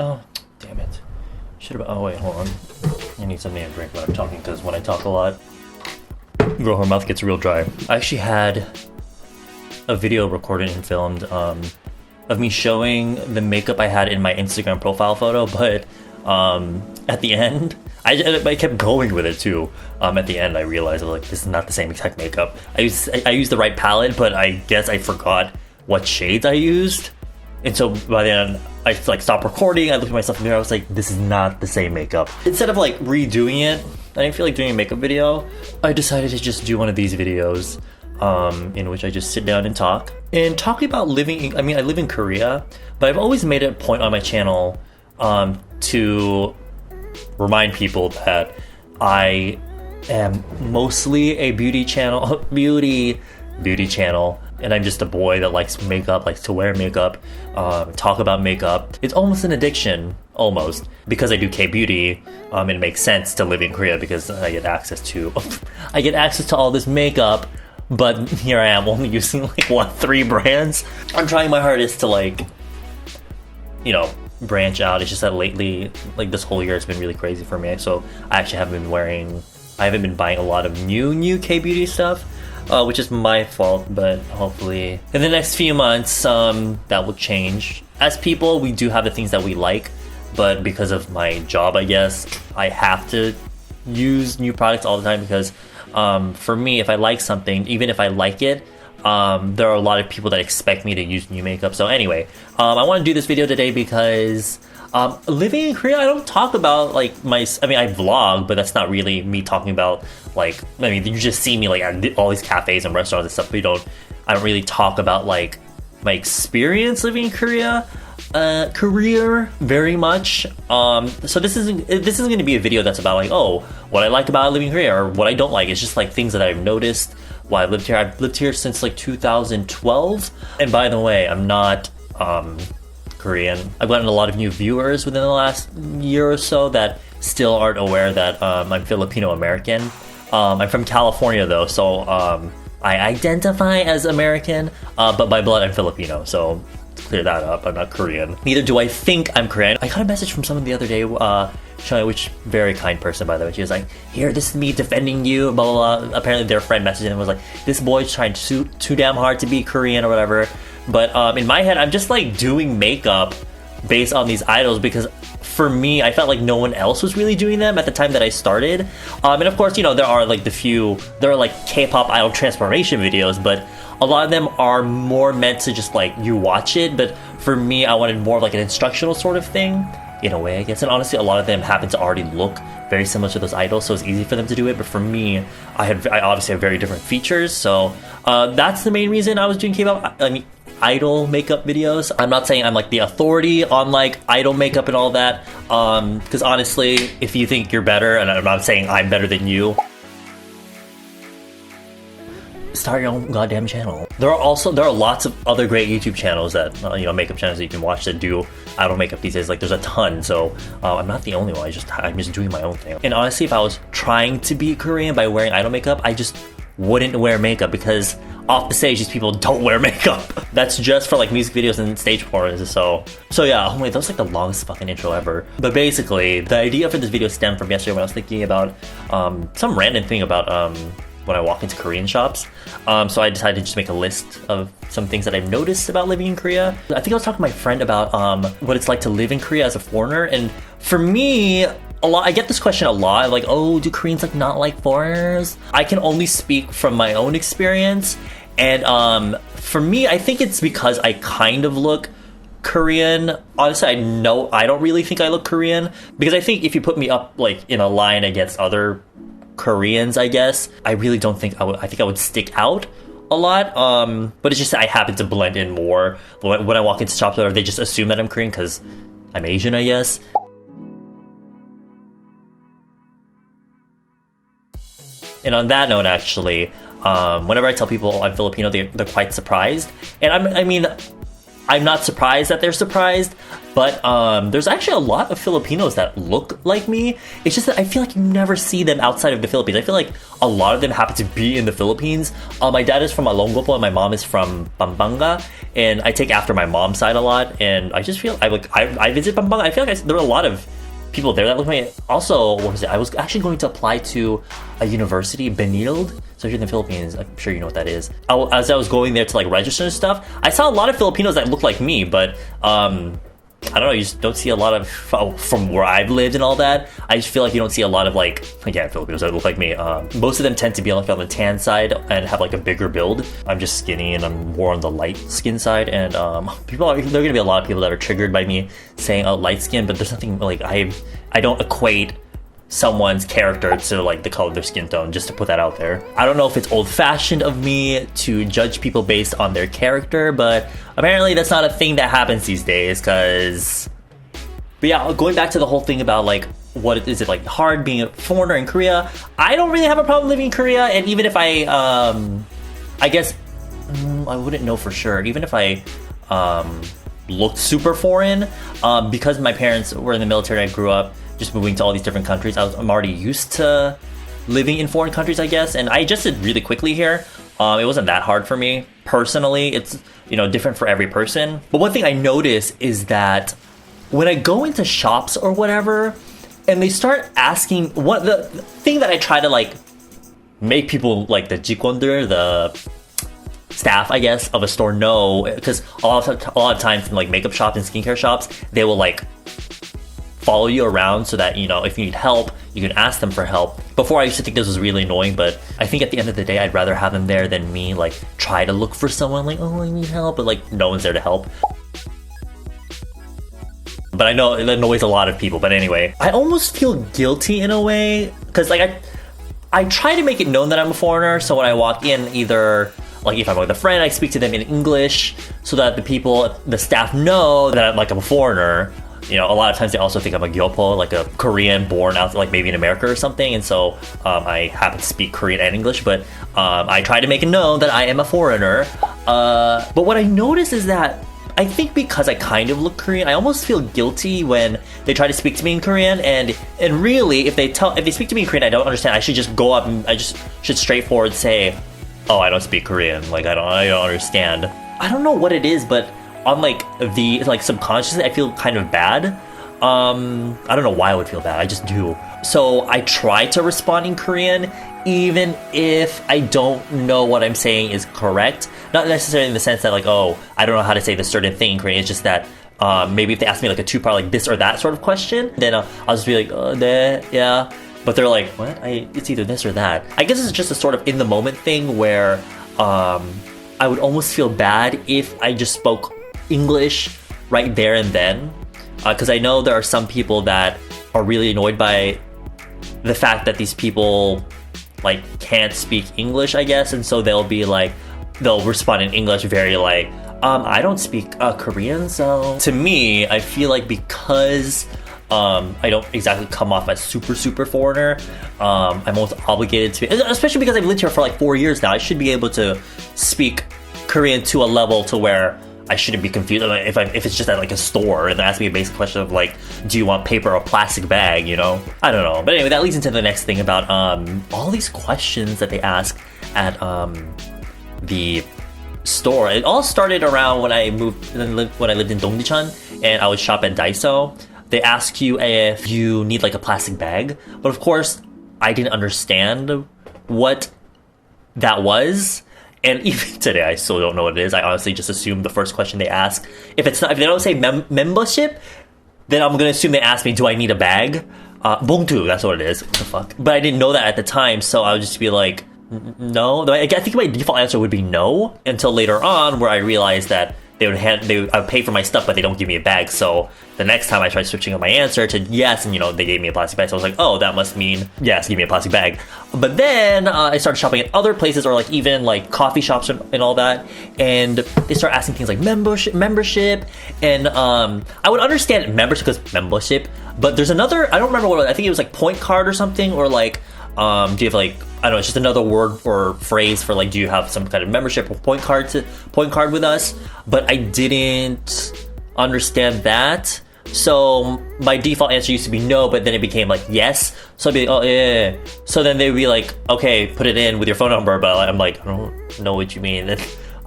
Oh, damn it. Should have. Oh wait, hold on. I need something to drink when I'm talking because when I talk a lot, girl, her mouth gets real dry. I actually had a video recorded and filmed of me showing the makeup I had in my Instagram profile photo, but at the end, I kept going with it too. At the end, I realized I was like, this is not the same exact makeup. I used the right palette, but I guess I forgot what shades I used. And so by the end, I like stopped recording. I looked at myself in the mirror. I was like, this is not the same makeup. Instead of like redoing it, I didn't feel like doing a makeup video. I decided to just do one of these videos in which I just sit down and talk. And talking about living, I live in Korea, but I've always made it a point on my channel to remind people that I am mostly a beauty channel, beauty channel, and I'm just a boy that likes makeup, likes to wear makeup, talk about makeup. It's almost an addiction, almost, because I do K-beauty. It makes sense to live in Korea because I get access to all this makeup. But here I am only using like 3 brands. I'm trying my hardest to like, you know, branch out. It's just that lately, like this whole year, it's been really crazy for me. So I actually haven't been buying a lot of new K-beauty stuff. Which is my fault, but hopefully in the next few months, that will change. As people, we do have the things that we like, but because of my job, I guess, I have to use new products all the time because for me, if I like something, even if I like it, there are a lot of people that expect me to use new makeup. So anyway, I want to do this video today because living in Korea, I don't talk about like I vlog, but that's not really me talking about like, you just see me like at all these cafes and restaurants and stuff, but I don't really talk about like my experience living in Korea, very much. So this isn't going to be a video that's about like, oh, what I like about living in Korea or what I don't like. It's just like things that I've noticed while I lived here. I've lived here since like 2012, and by the way, I'm not Korean. I've gotten a lot of new viewers within the last year or so that still aren't aware that I'm Filipino American. I'm from California though, so I identify as American, but by blood I'm Filipino, so to clear that up, I'm not Korean. Neither do I think I'm Korean. I got a message from someone the other day, which very kind person by the way. She was like, here, this is me defending you, blah blah blah. Apparently their friend messaged him and was like, this boy's trying too damn hard to be Korean or whatever. But in my head, I'm just like doing makeup based on these idols because for me, I felt like no one else was really doing them at the time that I started. And of course, you know, there are like K-pop idol transformation videos, but a lot of them are more meant to just like you watch it. But for me, I wanted more of like an instructional sort of thing in a way, I guess. And honestly, a lot of them happen to already look very similar to those idols, so it's easy for them to do it. But for me, I obviously have very different features. So that's the main reason I was doing K-pop. Idol makeup videos. I'm not saying I'm like the authority on like idol makeup and all that, because honestly, if you think you're better, and I'm not saying I'm better than you, start your own goddamn channel. There are lots of other great YouTube channels that makeup channels that you can watch that do idol makeup these days. Like there's a ton, so I'm not the only one. I'm just doing my own thing. And honestly, if I was trying to be Korean by wearing idol makeup, I just wouldn't wear makeup because off the stage, these people don't wear makeup. That's just for like music videos and stage performances. So yeah. Oh wait, that was like the longest fucking intro ever. But basically, the idea for this video stemmed from yesterday when I was thinking about some random thing about when I walk into Korean shops. So I decided to just make a list of some things that I've noticed about living in Korea. I think I was talking to my friend about what it's like to live in Korea as a foreigner, and for me, I get this question a lot, like, oh, do Koreans like not like foreigners? I can only speak from my own experience, and for me, I think it's because I kind of look Korean. Honestly, I don't really think I look Korean, because I think if you put me up like in a line against other Koreans, I guess, I really don't think I think I would stick out a lot, but it's just that I happen to blend in more when I walk into shops, or they just assume that I'm Korean because I'm Asian, I guess. And on that note, actually, whenever I tell people I'm Filipino, they're quite surprised. And I'm not surprised that they're surprised. But there's actually a lot of Filipinos that look like me. It's just that I feel like you never see them outside of the Philippines. I feel like a lot of them happen to be in the Philippines. My dad is from Olongapo and my mom is from Pampanga, and I take after my mom's side a lot. And I just feel I visit Pampanga. I feel like there are a lot of people there that look like me. Also, what was it? I was actually going to apply to a university, Benilde. So here in the Philippines, I'm sure you know what that is. As I was going there to like register and stuff, I saw a lot of Filipinos that look like me, but I don't know, you just don't see a lot of, from where I've lived and all that, I just feel like you don't see a lot of Filipinos that look like me. Most of them tend to be like on the tan side and have like a bigger build. I'm just skinny and I'm more on the light skin side, and there are gonna be a lot of people that are triggered by me saying light skin, but there's nothing like, I don't equate someone's character to like the color of their skin tone, just to put that out there. I don't know if it's old-fashioned of me to judge people based on their character, but apparently that's not a thing that happens these days. But yeah, going back to the whole thing about like, what is it like hard being a foreigner in Korea? I don't really have a problem living in Korea, and even if I guess I wouldn't know for sure, even if I looked super foreign, because my parents were in the military, I grew up just moving to all these different countries. I'm already used to living in foreign countries, I guess, and I adjusted really quickly here. It wasn't that hard for me personally. It's different for every person. But one thing I notice is that when I go into shops or whatever, and they start asking, what the thing that I try to like make people like the jikonder, the staff, I guess, of a store know, because a lot of times in like makeup shops and skincare shops, they will like follow you around so that, if you need help, you can ask them for help. Before, I used to think this was really annoying, but I think at the end of the day, I'd rather have them there than me like try to look for someone like, oh, I need help, but like no one's there to help. But I know it annoys a lot of people. But anyway, I almost feel guilty in a way, because like I try to make it known that I'm a foreigner, so when I walk in, either like if I'm with a friend, I speak to them in English so that the staff know that I'm like a foreigner. A lot of times they also think I'm a gyopo, like a Korean born out, like maybe in America or something. And so I happen to speak Korean and English, but I try to make it known that I am a foreigner. But what I notice is that I think because I kind of look Korean, I almost feel guilty when they try to speak to me in Korean. And really, if they speak to me in Korean, I don't understand, I should just go up and I just should straightforward say, oh, I don't speak Korean. Like I don't understand. I don't know what it is, but on like subconsciously, I feel kind of bad. I don't know why I would feel bad. I just do. So I try to respond in Korean, even if I don't know what I'm saying is correct. Not necessarily in the sense that like, oh, I don't know how to say this certain thing in Korean. It's just that maybe if they ask me like a two-part like this or that sort of question, then I'll just be like, ne, yeah. But they're like, what? It's either this or that. I guess it's just a sort of in the moment thing where I would almost feel bad if I just spoke English right there and then, because I know there are some people that are really annoyed by the fact that these people like can't speak English, I guess, and so they'll respond in English very like, I don't speak Korean. So to me, I feel like because I don't exactly come off as super foreigner, I'm almost obligated to, especially because I've lived here for like 4 years now, I should be able to speak Korean to a level to where I shouldn't be confused. If it's just at like a store and they ask me a basic question of like, do you want paper or plastic bag, I don't know. But anyway, that leads into the next thing about all these questions that they ask at the store. It all started around when I lived in Dongdaecheon and I would shop at Daiso. They ask you if you need like a plastic bag, but of course I didn't understand what that was. And even today, I still don't know what it is. I honestly just assume the first question they ask. If they don't say membership, then I'm gonna assume they ask me, do I need a bag? Bongtu, that's what it is. What the fuck? But I didn't know that at the time, so I would just be like, no. I think my default answer would be no, until later on, where I realized that I would pay for my stuff, but they don't give me a bag. So the next time I tried switching up my answer to yes, and they gave me a plastic bag. So I was like, oh, that must mean yes, give me a plastic bag. But then I started shopping at other places, or like even like coffee shops and all that, and they start asking things like membership, and I would understand membership because membership, but there's another, I don't remember what, I think it was like point card or something, or like do you have like, I don't know, it's just another word or phrase for like, do you have some kind of membership or point card with us? But I didn't understand that. So my default answer used to be no, but then it became like yes. So I'd be like, oh yeah. So then they'd be like, okay, put it in with your phone number. But I'm like, I don't know what you mean.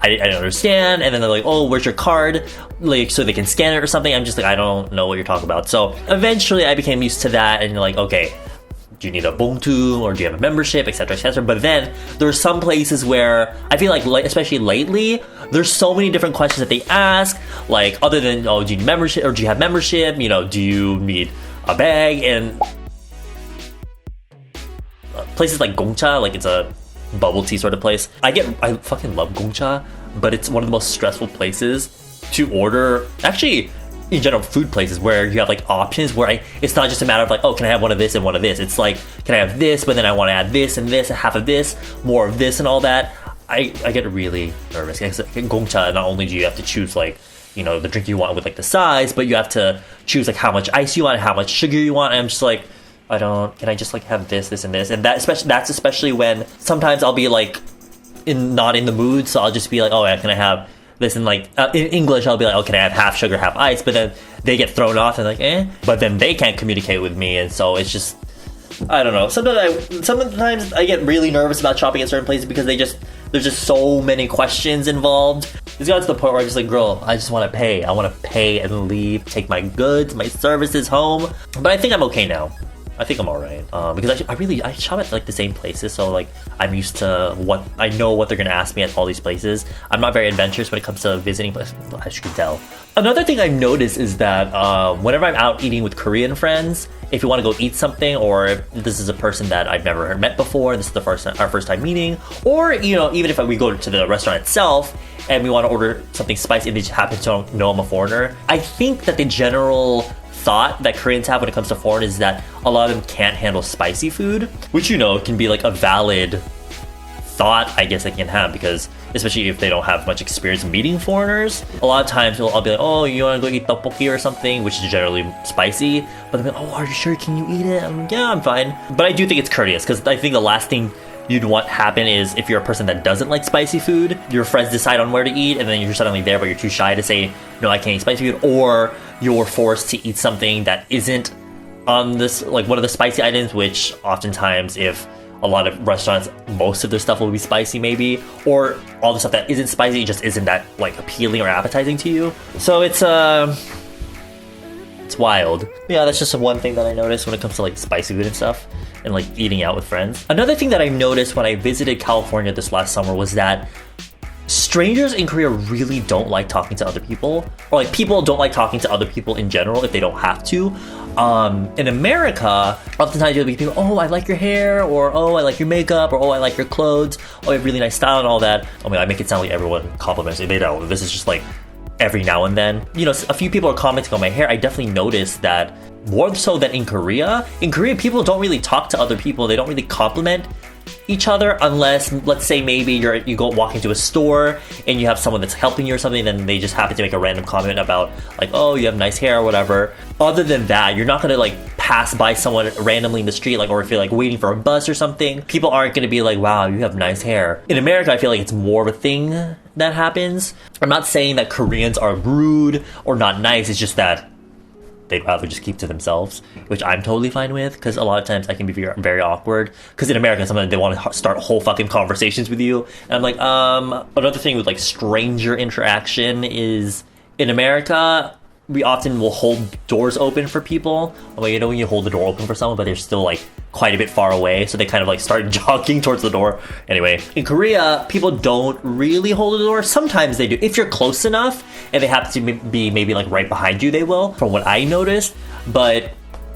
I don't understand. And then they're like, oh, where's your card? Like, so they can scan it or something. I'm just like, I don't know what you're talking about. So eventually I became used to that, and you're like, okay, do you need a bongtu, or do you have a membership, etc., etc. But then there's some places where I feel like, especially lately, there's so many different questions that they ask, like other than, oh, do you need membership, or do you have membership? You know, do you need a bag? And places like Gongcha, like it's a bubble tea sort of place. I fucking love Gongcha, but it's one of the most stressful places to order. Actually, in general, food places where you have like options where it's not just a matter of like, oh, can I have one of this and one of this? It's like, can I have this, but then I want to add this and this, and half of this, more of this and all that. I get really nervous. In Gongcha, not only do you have to choose like, you know, the drink you want with like the size, but you have to choose like how much ice you want, how much sugar you want. And I'm just like, can I just like have this and this? And that's especially when sometimes I'll be like not in the mood, so I'll just be like, oh yeah, can I have this? And like in English I'll be like, oh, can I have half sugar, half ice? But then they get thrown off and like, but then they can't communicate with me, and so it's just, I don't know. Sometimes I get really nervous about shopping at certain places because there's just so many questions involved. It's got to the point where I'm just like, girl, I just want to pay. I want to pay and leave, take my goods, my services home. But I think I'm okay now. I think I'm alright, because I shop at like the same places, so like I'm used to I know what they're gonna ask me at all these places. I'm not very adventurous when it comes to visiting, but as you can tell. Another thing I've noticed is that whenever I'm out eating with Korean friends, if you want to go eat something, or if this is a person that I've never met before, this is our first time meeting, or you know, even if we go to the restaurant itself and we want to order something spicy and they just happen to know I'm a foreigner, I think that the general thought that Koreans have when it comes to foreign is that a lot of them can't handle spicy food, which, you know, can be like a valid thought I guess they can have, because especially if they don't have much experience meeting foreigners, a lot of times I'll be like, oh, you want to go eat tteokbokki or something, which is generally spicy, but they'll be like, oh, are you sure, can you eat it? I'm like, yeah, I'm fine. But I do think it's courteous, because I think the last thing you'd want happen is if you're a person that doesn't like spicy food, your friends decide on where to eat, and then you're suddenly there but you're too shy to say, no, I can't eat spicy food, or you're forced to eat something that isn't on this, like one of the spicy items, which oftentimes, if a lot of restaurants, most of their stuff will be spicy maybe, or all the stuff that isn't spicy just isn't that like appealing or appetizing to you. So it's wild. Yeah, that's just one thing that I noticed when it comes to like spicy food and stuff, and like eating out with friends. Another thing that I noticed when I visited California this last summer was that strangers in Korea really don't like talking to other people, or like people don't like talking to other people in general if they don't have to. In America, oftentimes you'll be people, oh, I like your hair, or oh, I like your makeup, or oh, I like your clothes, oh, you have really nice style and all that. I mean, I make it sound like everyone compliments me. They don't. This is just like every now and then. You know, a few people are commenting on my hair. I definitely noticed that more so than in Korea. In Korea, people don't really talk to other people. They don't really compliment each other unless, let's say, maybe you go walk into a store and you have someone that's helping you or something, then they just happen to make a random comment about like, oh, you have nice hair or whatever. Other than that, you're not gonna like pass by someone randomly in the street, like, or if you're like waiting for a bus or something, people aren't gonna be like, wow, you have nice hair. In America, I feel like it's more of a thing that happens. I'm not saying that Koreans are rude or not nice, it's just that they'd rather just keep to themselves, which I'm totally fine with, because a lot of times I can be very, very awkward, because in America sometimes they want to start whole fucking conversations with you, and I'm like, another thing with like stranger interaction is, in America we often will hold doors open for people. Like, you know, when you hold the door open for someone but they're still like quite a bit far away, so they kind of like start jogging towards the door. Anyway, in Korea, people don't really hold the door. Sometimes they do. If you're close enough and they happen to be maybe like right behind you, they will, from what I noticed. But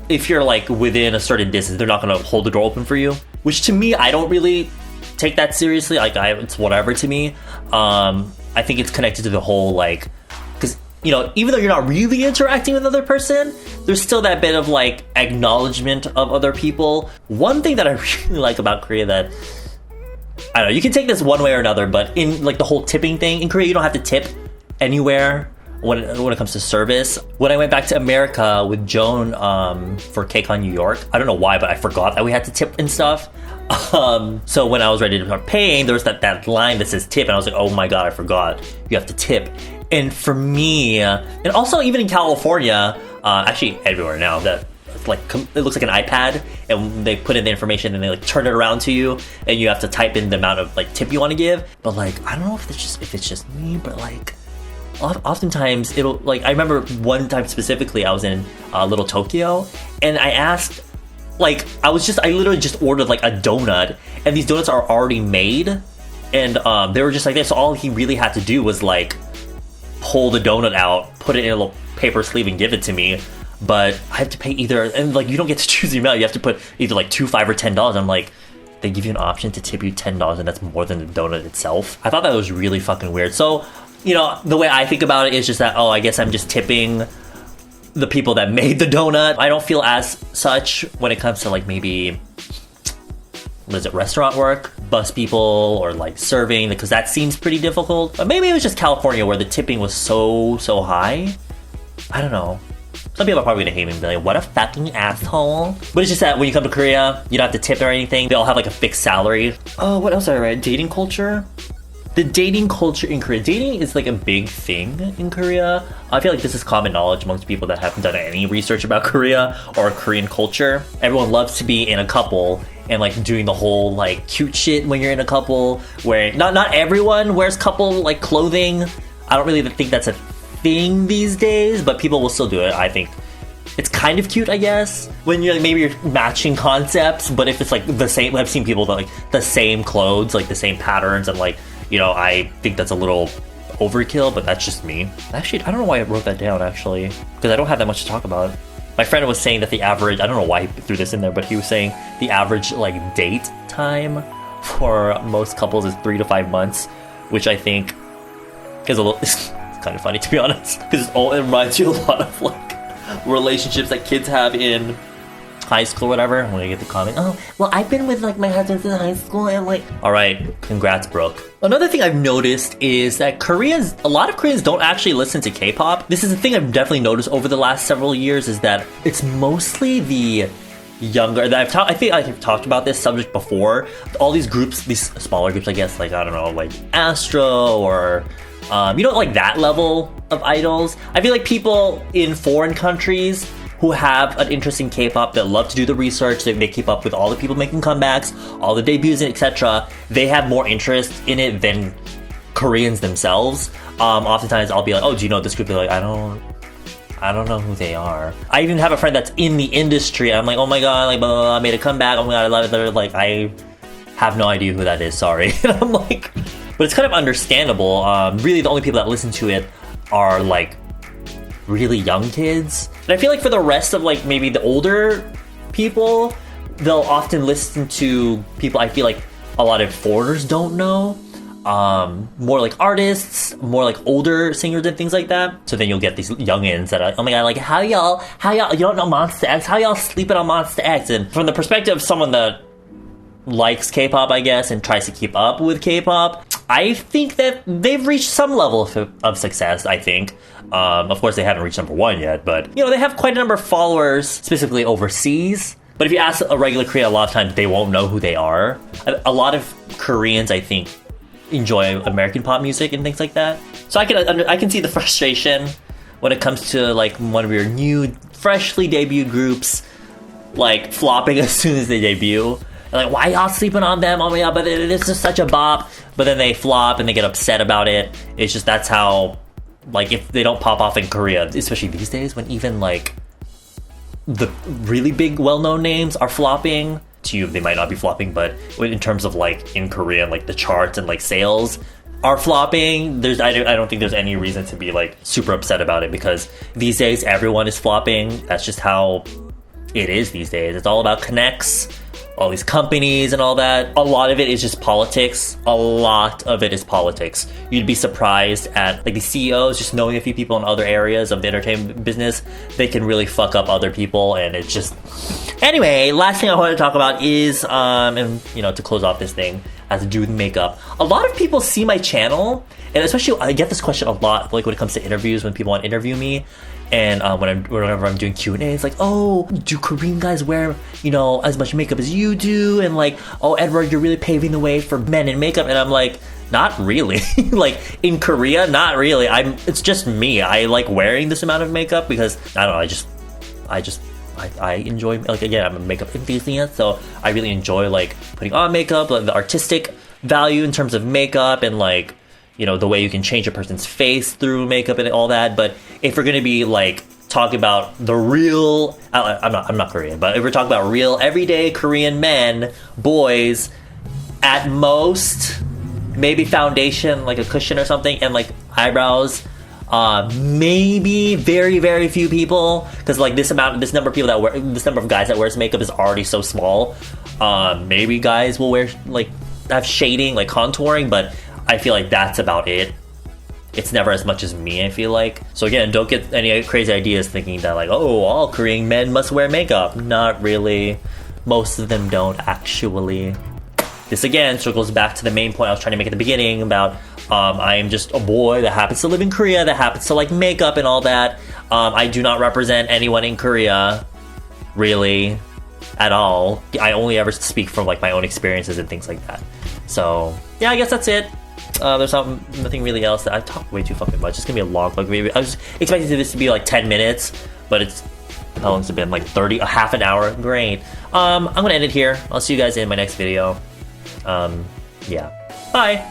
if you're like within a certain distance, they're not going to hold the door open for you, which to me, I don't really take that seriously. Like, it's whatever to me. I think it's connected to the whole like, because, you know, even though you're not really interacting with another person, there's still that bit of like acknowledgement of other people. One thing that I really like about Korea that, I don't know, you can take this one way or another, but in like the whole tipping thing, in Korea you don't have to tip anywhere when it comes to service. When I went back to America with Joan for KCON New York, I don't know why, but I forgot that we had to tip and stuff. So when I was ready to start paying, there was that line that says tip, and I was like, oh my god, I forgot, you have to tip. And for me, and also even in California, actually everywhere now, that like it looks like an iPad, and they put in the information and they like turn it around to you, and you have to type in the amount of like tip you want to give. But like, I don't know if it's just me, but like oftentimes it'll, like, I remember one time specifically I was in Little Tokyo, and I asked, like, I literally just ordered like a donut, and these donuts are already made, and they were just like this. So all he really had to do was like pull the donut out, put it in a little paper sleeve, and give it to me. But I have to pay either, and like, you don't get to choose the amount. You have to put either like $2, $5, or $10. I'm like, they give you an option to tip you $10, and that's more than the donut itself. I thought that was really fucking weird. So, you know, the way I think about it is just that, oh, I guess I'm just tipping the people that made the donut. I don't feel as such when it comes to like maybe, what is it, restaurant work, bus people, or like serving, because that seems pretty difficult. But maybe it was just California where the tipping was so high. I don't know. Some people are probably gonna hate me and be like, what a fucking asshole. But it's just that when you come to Korea, you don't have to tip or anything. They all have like a fixed salary. Oh, what else did I read? Dating culture? The dating culture in Korea. Dating is like a big thing in Korea. I feel like this is common knowledge amongst people that haven't done any research about Korea or Korean culture. Everyone loves to be in a couple and like doing the whole like cute shit when you're in a couple, where not everyone wears couple like clothing. I don't really think that's a thing these days, but people will still do it. I think it's kind of cute, I guess, when you're like, maybe you're matching concepts, but if it's like the same, I've seen people that like the same clothes, like the same patterns, and like, you know, I think that's a little overkill, but that's just me. Actually, I don't know why I wrote that down, actually, because I don't have that much to talk about. My friend was saying that the average, I don't know why he threw this in there, but he was saying the average like date time for most couples is 3 to 5 months, which I think is a little, it's kind of funny, to be honest, because it reminds you a lot of like relationships that kids have in high school or whatever. When I get the comment, oh, well, I've been with like my husband in high school, and like, all right, congrats, Brooke. Another thing I've noticed is that a lot of Koreans don't actually listen to K-pop. This is a thing I've definitely noticed over the last several years, is that it's mostly the younger, that I think I've talked about this subject before. All these groups, these smaller groups, I guess, like, I don't know, like Astro or you know, like that level of idols. I feel like people in foreign countries who have an interest in K-pop, that love to do the research, they keep up with all the people making comebacks, all the debuts, etc. They have more interest in it than Koreans themselves. Oftentimes I'll be like, oh, do you know this group? They're like, I don't know who they are. I even have a friend that's in the industry. I'm like, oh my god, like, blah, blah, blah, made a comeback. Oh my god, I love it. They're like, I have no idea who that is. Sorry. And I'm like, but it's kind of understandable. Really, the only people that listen to it are like really young kids. And I feel like for the rest of like maybe the older people, they'll often listen to people I feel like a lot of foreigners don't know. More like artists, more like older singers and things like that. So then you'll get these youngins that are, oh my god, like, how y'all, you don't know Monster X? How y'all sleeping on Monster X? And from the perspective of someone that likes K-pop, I guess, and tries to keep up with K-pop, I think that they've reached some level of success, I think. Of course, they haven't reached number 1 yet, but, you know, they have quite a number of followers, specifically overseas. But if you ask a regular Korean, a lot of times they won't know who they are. A lot of Koreans, I think, enjoy American pop music and things like that. So I can see the frustration when it comes to, like, one of your new, freshly debuted groups, like, flopping as soon as they debut. Like, why y'all sleeping on them? Oh my god, but it's just such a bop. But then they flop and they get upset about it. It's just, that's how, like, if they don't pop off in Korea, especially these days when even like the really big well-known names are flopping. To you, they might not be flopping, but in terms of like in Korea, like the charts and like sales are flopping, I don't think there's any reason to be like super upset about it, because these days everyone is flopping. That's just how it is these days. It's all about connects, all these companies and all that. A lot of it is just politics. A lot of it is politics. You'd be surprised at like the CEOs, just knowing a few people in other areas of the entertainment business, they can really fuck up other people, and it's just... Anyway, last thing I want to talk about is, and you know, to close off this thing, has to do with makeup. A lot of people see my channel, and especially I get this question a lot, like when it comes to interviews, when people want to interview me. And whenever I'm doing Q&A, it's like, oh, do Korean guys wear, you know, as much makeup as you do? And like, oh, Edward, you're really paving the way for men in makeup. And I'm like, Not really. Like in Korea, not really. It's just me. I like wearing this amount of makeup because I don't know. I enjoy, like, again, I'm a makeup enthusiast, so I really enjoy like putting on makeup, like the artistic value in terms of makeup, and like, you know, the way you can change a person's face through makeup and all that. But if we're gonna be like talking about the real, I'm not Korean, but if we're talking about real everyday Korean men, boys, at most maybe foundation, like a cushion or something, and like eyebrows. Maybe very few people, because like this number of people that wear, this number of guys that wears makeup is already so small. Maybe guys will wear, like, have shading, like contouring, but I feel like that's about it. It's never as much as me, I feel like. So again, don't get any crazy ideas thinking that like, oh, all Korean men must wear makeup. Not really. Most of them don't, actually. This again circles back to the main point I was trying to make at the beginning about I am just a boy that happens to live in Korea, that happens to like makeup and all that. I do not represent anyone in Korea, really, at all. I only ever speak from like my own experiences and things like that. So yeah, I guess that's it. There's nothing really else. That I talked way too fucking much. It's gonna be a long vlog. Maybe I was expecting this to be like 10 minutes, but it's how long's it been? Like 30, a half an hour. Great. I'm gonna end it here. I'll see you guys in my next video. Yeah. Bye.